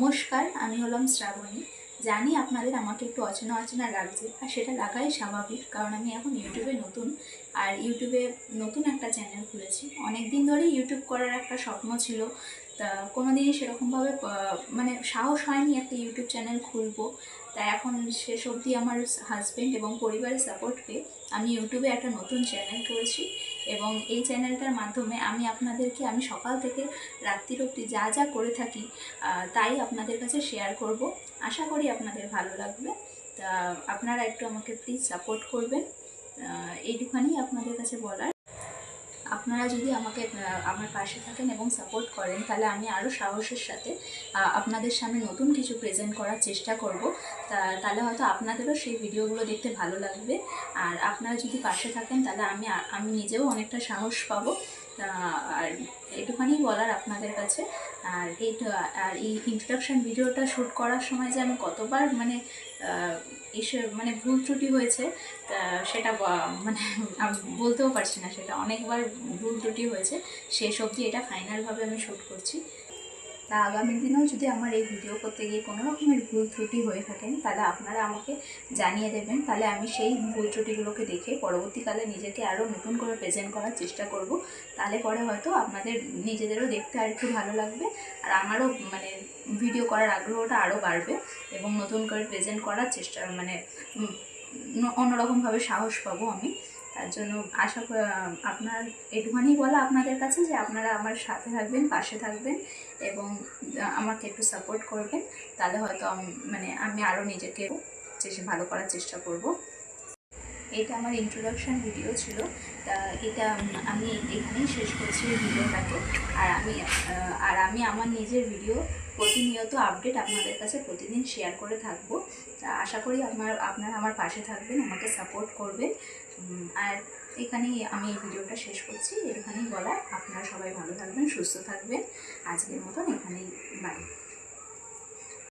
নমস্কার, আমি হলাম শ্রাবণী। জানি আপনাদের আমাকে একটু অচেনা অচেনা লাগছে, আর সেটা লাগাই স্বাভাবিক, কারণ আমি এখন ইউটিউবে নতুন। আর ইউটিউবে নতুন একটা চ্যানেল খুলেছি। অনেক দিন ধরেই ইউটিউব করার একটা স্বপ্ন ছিল, তা কোনো দিনই সেরকমভাবে মানে সাহস হয়নি একটা ইউটিউব চ্যানেল খুলবো। তা এখন শেষ অবধি আমার হাজব্যান্ড এবং পরিবারের সাপোর্ট পেয়ে আমি ইউটিউবে একটা নতুন চ্যানেল করেছি। এবং এই চ্যানেলটার মাধ্যমে আমি সকাল থেকে রাত্রির অবধি যা যা করে থাকি তাই আপনাদের কাছে শেয়ার করব। আশা করি আপনাদের ভালো লাগবে। তা আপনারা একটু আমাকে প্লিজ সাপোর্ট করবেন, এইটুখানি আপনাদের কাছে বলার। আপনারা যদি আমাকে আমার পাশে থাকেন এবং সাপোর্ট করেন, তাহলে আমি আরও সাহসের সাথে আপনাদের সামনে নতুন কিছু প্রেজেন্ট করার চেষ্টা করব। তাহলে হয়তো আপনাদেরও সেই ভিডিওগুলো দেখতে ভালো লাগবে। আর আপনারা যদি পাশে থাকেন, তাহলে আমি নিজেও অনেকটা সাহস পাবো। আর এটুখানি বলার আপনাদের কাছে। আর এই ইন্ট্রোডাকশন ভিডিওটা শ্যুট করার সময় যে আমি কতবার মানে ভুল ত্রুটি হয়েছে, সেটা মানে আমি বলতেও পারছি না। সেটা অনেকবার ভুল ত্রুটি হয়েছে, শেষ অবধি এটা ফাইনালভাবে আমি শ্যুট করছি। তা আগামী দিনেও যদি আমার এই ভিডিও করতে গিয়ে কোনো রকমের ভুল ত্রুটি হয়ে থাকেন, তাহলে আপনারা আমাকে জানিয়ে দেবেন। তাহলে আমি সেই ভুল ত্রুটিগুলোকে দেখে পরবর্তীকালে নিজেকে আরও নতুন করে প্রেজেন্ট করার চেষ্টা করব। তাহলে পরে হয়তো আপনাদের নিজেদেরও দেখতে আর একটু ভালো লাগবে, আর আমারও মানে ভিডিও করার আগ্রহটা আরও বাড়বে এবং নতুন করে প্রেজেন্ট করার চেষ্টা অন্যরকমভাবে সাহস পাবো আমি। তার জন্য আপনার একটুখানি বলা আপনাদের কাছে যে আপনারা আমার সাথে থাকবেন, পাশে থাকবেন এবং আমাকে একটু সাপোর্ট করবেন। তাহলে হয়তো আমি আরও নিজেকে ভালো করার চেষ্টা করব। এটা আমার ইন্ট্রোডাকশান ভিডিও ছিল। তা এটা আমি এখানেই শেষ করছি এই ভিডিওটাকে। আর আমি আমার নিজের ভিডিও প্রতিনিয়ত আপডেট আপনাদের কাছে প্রতিদিন শেয়ার করে থাকবো। তা আশা করি আপনারা আমার পাশে থাকবেন, আমাকে সাপোর্ট করবেন। আর এখানেই আমি এই ভিডিওটা শেষ করছি। এখানেই বলা, আপনারা সবাই ভালো থাকবেন, সুস্থ থাকবেন। আজকের মতন এখানেই বাই।